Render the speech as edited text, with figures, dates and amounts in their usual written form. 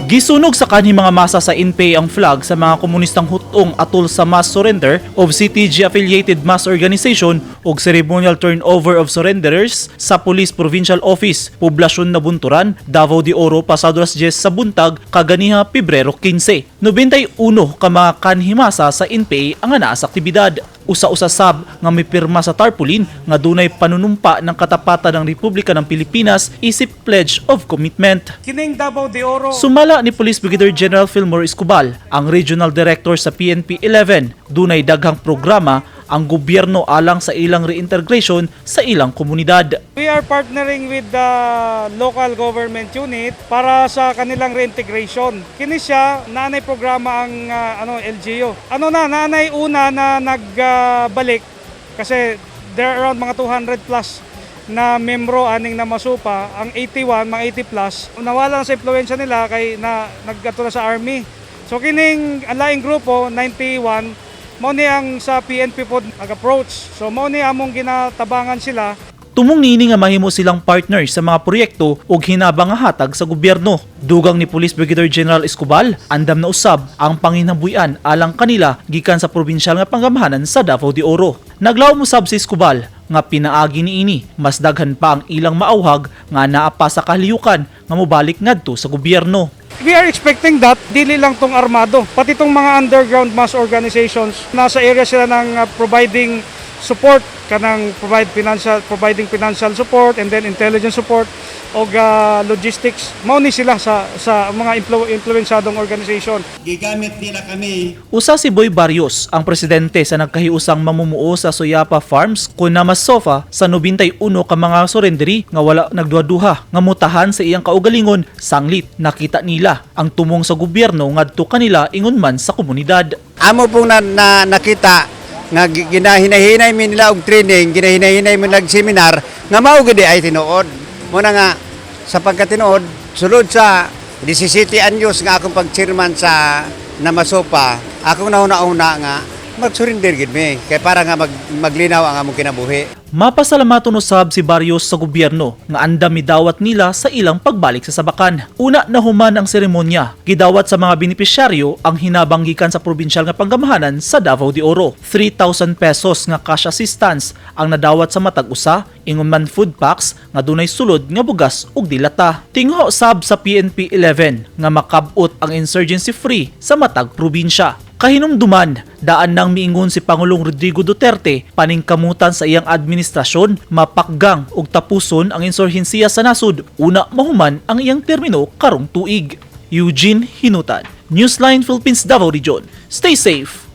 Gisunog sa kanhi mga masa sa INPE ang flag sa mga komunistang hutong atol sa mass surrender of CTG-affiliated mass organization ug ceremonial turnover of surrenderers sa Police Provincial Office, Poblasyon na Bunturan, Davao de Oro pasado alas 10 sa buntag kaganiha Pebrero 15. 91 ka mga kanhi masa sa INPE ang anaa sa aktibidad. Usa-usa sab nga may pirma sa tarpaulin nga dunay panunumpa ng katapatan ng Republika ng Pilipinas isip Pledge of Commitment. Kining Davao de Oro. Sumala ni Police Brigadier General Fillmore Escobar, ang Regional Director sa PNP 11, dunay daghang programa ang gobyerno alang sa ilang reintegration sa ilang komunidad. We are partnering with the local government unit para sa kanilang reintegration. Kini siya nanay programa ang LGU. Nanay una na nagbalik kasi there are around mga 200 plus na membro aning na masupa, ang 81 mga 80 plus nawala na sa impluwensya nila kay naggato na sa army. So kining alaing grupo 91 mao ni ang sa PNP pod nag-approach. So mao ni among ginatabangan sila. Tumong nini nga mahimo silang partner sa mga proyekto ug hinabang nga hatag sa gobyerno. Dugang ni Police Brigadier General Escobar, andam na usab ang panginhabuyan alang kanila gikan sa probinsyal nga panggamahanan sa Davao de Oro. Naglaom usab si Escobar nga pinaagi niini mas daghan pa ang ilang maawhag nga naa pa sa kaliyukan nga mobalik ngadto sa gobyerno. We are expecting that dili lang tong armado, pati tong mga underground mass organizations nasa area sila ng providing support kanang providing financial support and then intelligence support o logistics. Mao ni sila sa mga influensadong organization. Gigamit nila kami. Usa si Boy Barrios, ang presidente sa nagkahiusang mamumuo sa Soyapa Farms Kunamas Sofa sa 91 ka mga surrenderi nga wala nagduha-duha nga mutahan sa iyang kaugalingon sanglit nakita nila ang tumong sa gobyerno ngadto kanila ingon man sa komunidad. Amo pong nakita nga ginahinay-hinay mi nila og training, ginahinay-hinay mi nag seminar nga mao gid ay tinuod. Muna nga sa pagkatinuod sulod sa 17 anyos nga akong pag-chairman sa Namasopa, akong nauna-una nga mag-surrender gid mi kay para nga maglinaw ang among kinabuhi. Mapasalamaton usab si Barrios sa gobyerno nga andam midawat nila sa ilang pagbalik sa sabakan. Una na human ang seremonya, gidawat sa mga benepisyaryo ang hinabang gikan sa probinsyal nga panggamahanan sa Davao de Oro. 3,000 pesos nga cash assistance ang nadawat sa matag usa, ingon man food packs nga dunay sulod nga bugas ug dilata. Tingho sab sa PNP 11 nga makabot ang insurgency free sa matag probinsya. Kahinumduman, daan nang miingon si Pangulong Rodrigo Duterte paningkamutan sa iyang administrasyon, mapakgang ug tapuson ang insurhensiya sa nasud, una mahuman ang iyang termino karong tuig. Eugene Hinutan, Newsline Philippines Davao Region. Stay safe!